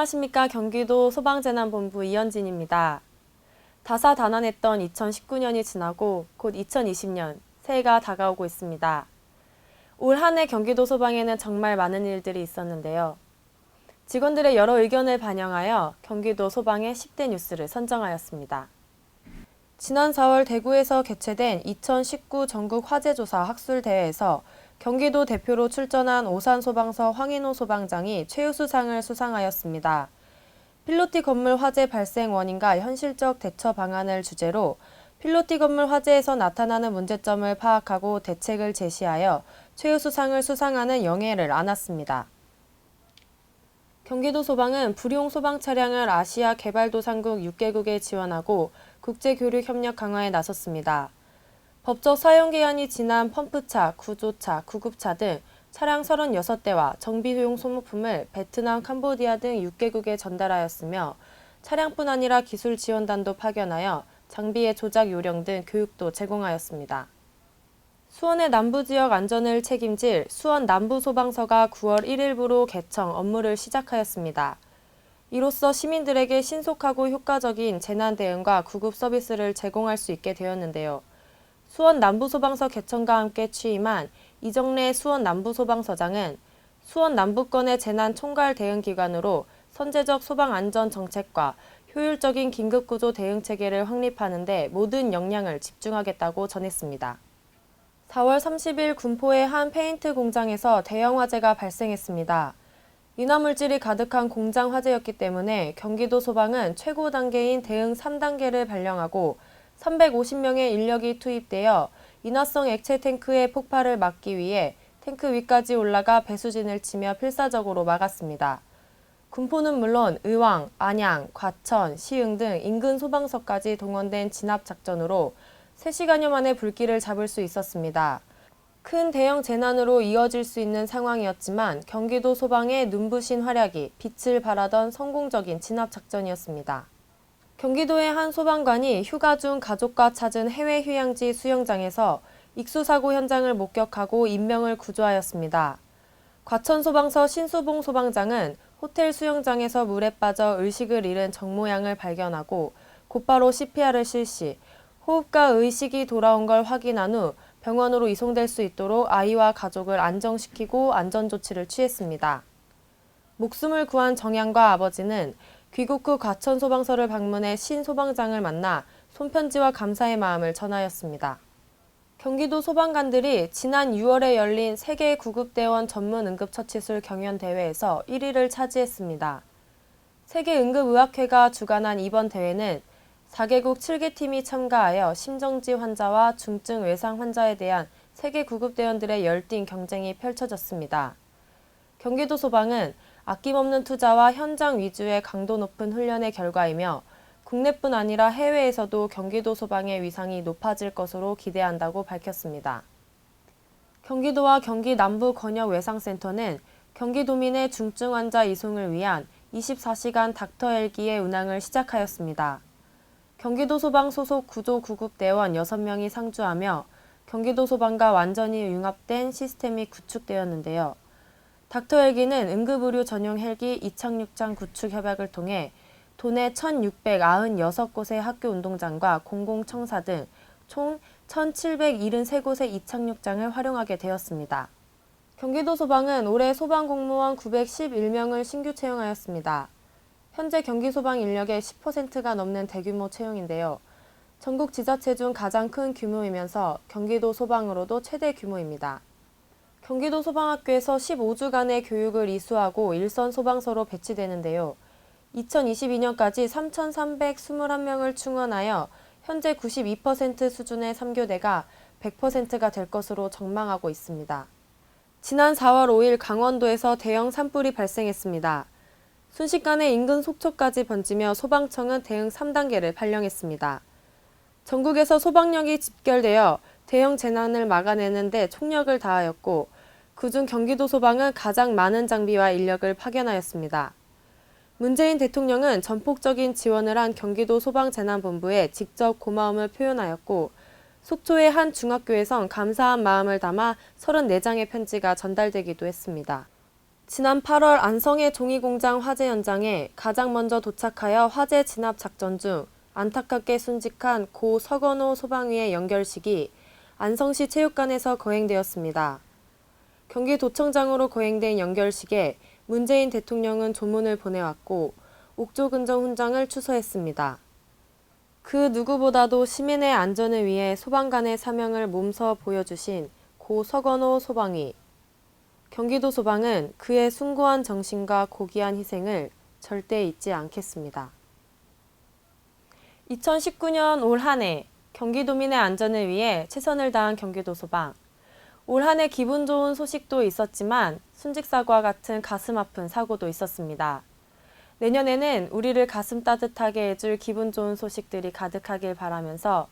안녕하십니까. 경기도 소방재난본부 이현진입니다. 다사다난했던 2019년이 지나고 곧 2020년, 새해가 다가오고 있습니다. 올 한 해 경기도 소방에는 정말 많은 일들이 있었는데요. 직원들의 여러 의견을 반영하여 경기도 소방의 10대 뉴스를 선정하였습니다. 지난 4월 대구에서 개최된 2019 전국 화재조사 학술대회에서 경기도 대표로 출전한 오산소방서 황인호 소방장이 최우수상을 수상하였습니다. 필로티 건물 화재 발생 원인과 현실적 대처 방안을 주제로 필로티 건물 화재에서 나타나는 문제점을 파악하고 대책을 제시하여 최우수상을 수상하는 영예를 안았습니다. 경기도 소방은 불용 소방 차량을 아시아 개발도상국 6개국에 지원하고 국제교류 협력 강화에 나섰습니다. 법적 사용기한이 지난 펌프차, 구조차, 구급차 등 차량 36대와 정비용 소모품을 베트남, 캄보디아 등 6개국에 전달하였으며 차량뿐 아니라 기술 지원단도 파견하여 장비의 조작 요령 등 교육도 제공하였습니다. 수원의 남부지역 안전을 책임질 수원 남부소방서가 9월 1일부로 개청 업무를 시작하였습니다. 이로써 시민들에게 신속하고 효과적인 재난 대응과 구급 서비스를 제공할 수 있게 되었는데요. 수원 남부소방서 개청과 함께 취임한 이정래 수원 남부소방서장은 수원 남부권의 재난 총괄 대응 기관으로 선제적 소방 안전 정책과 효율적인 긴급구조 대응 체계를 확립하는 데 모든 역량을 집중하겠다고 전했습니다. 4월 30일 군포의 한 페인트 공장에서 대형 화재가 발생했습니다. 인화물질이 가득한 공장 화재였기 때문에 경기도 소방은 최고 단계인 대응 3단계를 발령하고 350명의 인력이 투입되어 인화성 액체 탱크의 폭발을 막기 위해 탱크 위까지 올라가 배수진을 치며 필사적으로 막았습니다. 군포는 물론 의왕, 안양, 과천, 시흥 등 인근 소방서까지 동원된 진압 작전으로 3시간여 만에 불길을 잡을 수 있었습니다. 큰 대형 재난으로 이어질 수 있는 상황이었지만 경기도 소방의 눈부신 활약이 빛을 발하던 성공적인 진압 작전이었습니다. 경기도의 한 소방관이 휴가 중 가족과 찾은 해외 휴양지 수영장에서 익수사고 현장을 목격하고 인명을 구조하였습니다. 과천소방서 신수봉 소방장은 호텔 수영장에서 물에 빠져 의식을 잃은 정모양을 발견하고 곧바로 CPR을 실시, 호흡과 의식이 돌아온 걸 확인한 후 병원으로 이송될 수 있도록 아이와 가족을 안정시키고 안전조치를 취했습니다. 목숨을 구한 정양과 아버지는 귀국 후 과천소방서를 방문해 신 소방장을 만나 손편지와 감사의 마음을 전하였습니다. 경기도 소방관들이 지난 6월에 열린 세계 구급대원 전문 응급처치술 경연대회에서 1위를 차지했습니다. 세계응급의학회가 주관한 이번 대회는 4개국 7개 팀이 참가하여 심정지 환자와 중증 외상 환자에 대한 세계 구급대원들의 열띤 경쟁이 펼쳐졌습니다. 경기도 소방은 아낌없는 투자와 현장 위주의 강도 높은 훈련의 결과이며 국내뿐 아니라 해외에서도 경기도 소방의 위상이 높아질 것으로 기대한다고 밝혔습니다. 경기도와 경기 남부권역외상센터는 경기도민의 중증 환자 이송을 위한 24시간 닥터 헬기의 운항을 시작하였습니다. 경기도 소방 소속 구조구급대원 6명이 상주하며 경기도 소방과 완전히 융합된 시스템이 구축되었는데요. 닥터 헬기는 응급의료 전용 헬기 이착륙장 구축 협약을 통해 도내 1,696곳의 학교 운동장과 공공청사 등 총 1,773곳의 이착륙장을 활용하게 되었습니다. 경기도 소방은 올해 소방공무원 911명을 신규 채용하였습니다. 현재 경기소방 인력의 10%가 넘는 대규모 채용인데요. 전국 지자체 중 가장 큰 규모이면서 경기도 소방으로도 최대 규모입니다. 경기도 소방학교에서 15주간의 교육을 이수하고 일선 소방서로 배치되는데요. 2022년까지 3,321명을 충원하여 현재 92% 수준의 3교대가 100%가 될 것으로 전망하고 있습니다. 지난 4월 5일 강원도에서 대형 산불이 발생했습니다. 순식간에 인근 속초까지 번지며 소방청은 대응 3단계를 발령했습니다. 전국에서 소방력이 집결되어 대형 재난을 막아내는 데 총력을 다하였고 그중 경기도 소방은 가장 많은 장비와 인력을 파견하였습니다. 문재인 대통령은 전폭적인 지원을 한 경기도 소방재난본부에 직접 고마움을 표현하였고 속초의 한 중학교에선 감사한 마음을 담아 34장의 편지가 전달되기도 했습니다. 지난 8월 안성의 종이공장 화재 현장에 가장 먼저 도착하여 화재 진압 작전 중 안타깝게 순직한 고 서건호 소방위의 연결식이 안성시 체육관에서 거행되었습니다. 경기도청장으로 거행된 연결식에 문재인 대통령은 조문을 보내왔고 옥조근정 훈장을 추서했습니다. 그 누구보다도 시민의 안전을 위해 소방관의 사명을 몸서 보여주신 고 서건호 소방위. 경기도 소방은 그의 숭고한 정신과 고귀한 희생을 절대 잊지 않겠습니다. 2019년 올 한 해 경기도민의 안전을 위해 최선을 다한 경기도 소방. 올 한 해 기분 좋은 소식도 있었지만 순직사고와 같은 가슴 아픈 사고도 있었습니다. 내년에는 우리를 가슴 따뜻하게 해줄 기분 좋은 소식들이 가득하길 바라면서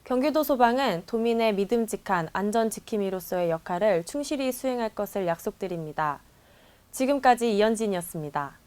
경기도 소방은 도민의 믿음직한 안전 지킴이로서의 역할을 충실히 수행할 것을 약속드립니다. 지금까지 이현진이었습니다.